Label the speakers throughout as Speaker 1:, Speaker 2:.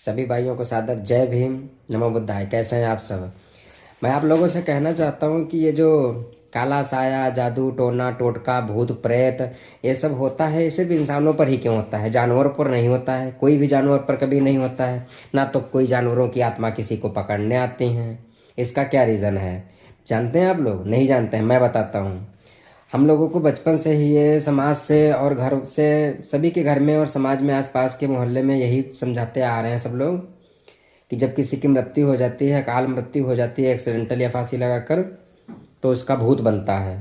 Speaker 1: सभी भाइयों को सादर जय भीम। नमो बुद्धाय। कैसे हैं आप सब? मैं आप लोगों से कहना चाहता हूं कि ये जो काला साया, जादू टोना टोटका, भूत प्रेत, ये सब होता है, ये सिर्फ इंसानों पर ही क्यों होता है? जानवरों पर नहीं होता है? कोई भी जानवर पर कभी नहीं होता है ना। तो कोई जानवरों की आत्मा किसी को पकड़ने आती हैं। इसका क्या रीज़न है? जानते हैं आप लोग? नहीं जानते हैं? मैं बताता हूँ। हम लोगों को बचपन से ही ये समाज से और घर से, सभी के घर में और समाज में, आसपास के मोहल्ले में यही समझाते आ रहे हैं सब लोग कि जब किसी की मृत्यु हो जाती है, अकाल मृत्यु हो जाती है एक्सीडेंटल या फांसी लगाकर, तो उसका भूत बनता है।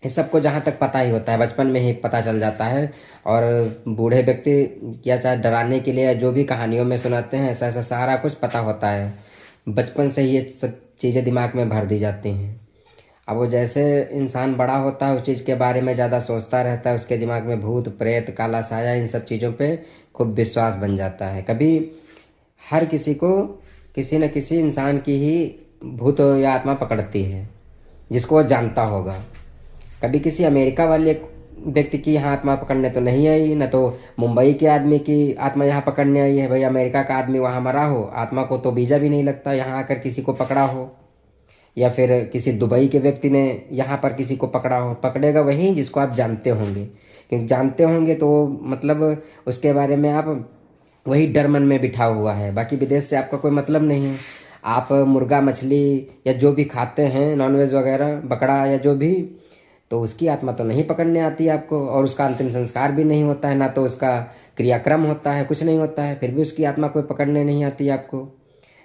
Speaker 1: इस सबको जहाँ तक पता ही होता है, बचपन में ही पता चल जाता है। और बूढ़े व्यक्ति या चाहे डराने के लिए या जो भी कहानियों में सुनाते हैं, ऐसा ऐसा सारा कुछ पता होता है। बचपन से ही ये सब चीज़ें दिमाग में भर दी जाती हैं। अब वो जैसे इंसान बड़ा होता है, उस चीज़ के बारे में ज़्यादा सोचता रहता है, उसके दिमाग में भूत प्रेत, काला साया, इन सब चीज़ों पे खूब विश्वास बन जाता है। कभी हर किसी को किसी न किसी इंसान की ही भूत या आत्मा पकड़ती है, जिसको वो जानता होगा। कभी किसी अमेरिका वाले व्यक्ति की यहाँ आत्मा पकड़ने तो नहीं आई, न तो मुंबई के आदमी की आत्मा यहाँ पकड़ने आई है। भाई, अमेरिका का आदमी वहाँ मरा हो, आत्मा को तो वीज़ा भी नहीं लगता यहाँ आकर किसी को पकड़ा हो। या फिर किसी दुबई के व्यक्ति ने यहाँ पर किसी को पकड़ा हो, पकड़ेगा वही जिसको आप जानते होंगे। क्योंकि जानते होंगे तो मतलब उसके बारे में आप वही डर मन में बिठा हुआ है। बाकी विदेश से आपका कोई मतलब नहीं है। आप मुर्गा मछली या जो भी खाते हैं, नॉनवेज वगैरह, बकरा या जो भी, तो उसकी आत्मा तो नहीं पकड़ने आती है आपको। और उसका अंतिम संस्कार भी नहीं होता है, ना तो उसका क्रियाक्रम होता है, कुछ नहीं होता है, फिर भी उसकी आत्मा कोई पकड़ने नहीं आती है आपको।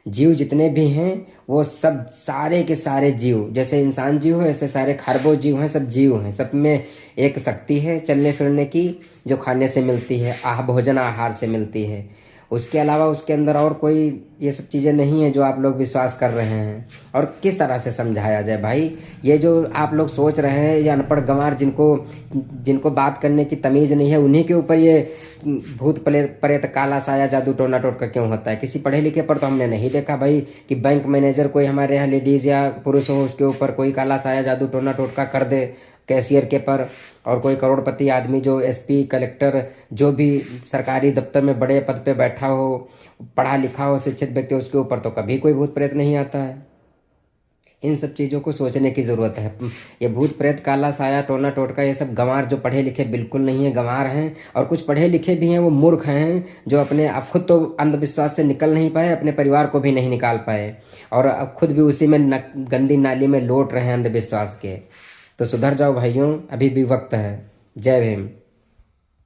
Speaker 1: जीव जितने भी हैं वो सब सारे के सारे जीव, जैसे इंसान जीव है ऐसे सारे खरबों जीव हैं, सब जीव हैं। सब में एक शक्ति है चलने फिरने की, जो खाने से मिलती है, भोजन आहार से मिलती है। उसके अलावा उसके अंदर और कोई ये सब चीज़ें नहीं है जो आप लोग विश्वास कर रहे हैं। और किस तरह से समझाया जाए भाई? ये जो आप लोग सोच रहे हैं, ये अनपढ़ गंवार जिनको जिनको बात करने की तमीज़ नहीं है, उन्हीं के ऊपर ये भूत प्रेत, काला साया, जादू टोना टोटका क्यों होता है? किसी पढ़े लिखे पर तो हमने नहीं देखा भाई कि बैंक मैनेजर कोई हमारे यहाँ लेडीज़ या पुरुष हो, उसके ऊपर कोई काला साया, जादू टोना टोटका कर दे कैशियर के पर। और कोई करोड़पति आदमी जो एसपी, कलेक्टर, जो भी सरकारी दफ्तर में बड़े पद पे बैठा हो, पढ़ा लिखा हो, शिक्षित व्यक्ति, उसके ऊपर तो कभी कोई भूत प्रेत नहीं आता है। इन सब चीज़ों को सोचने की ज़रूरत है। ये भूत प्रेत, काला साया, टोना टोटका, ये सब गंवार जो पढ़े लिखे बिल्कुल नहीं है, गंवार हैं। और कुछ पढ़े लिखे भी हैं, वो मूर्ख हैं, जो अपने आप खुद तो अंधविश्वास से निकल नहीं पाए, अपने परिवार को भी नहीं निकाल पाए, और अब खुद भी उसी में गंदी नाली में लौट रहे हैं अंधविश्वास के। तो सुधर जाओ भाइयों, अभी भी वक्त है। जय भीम।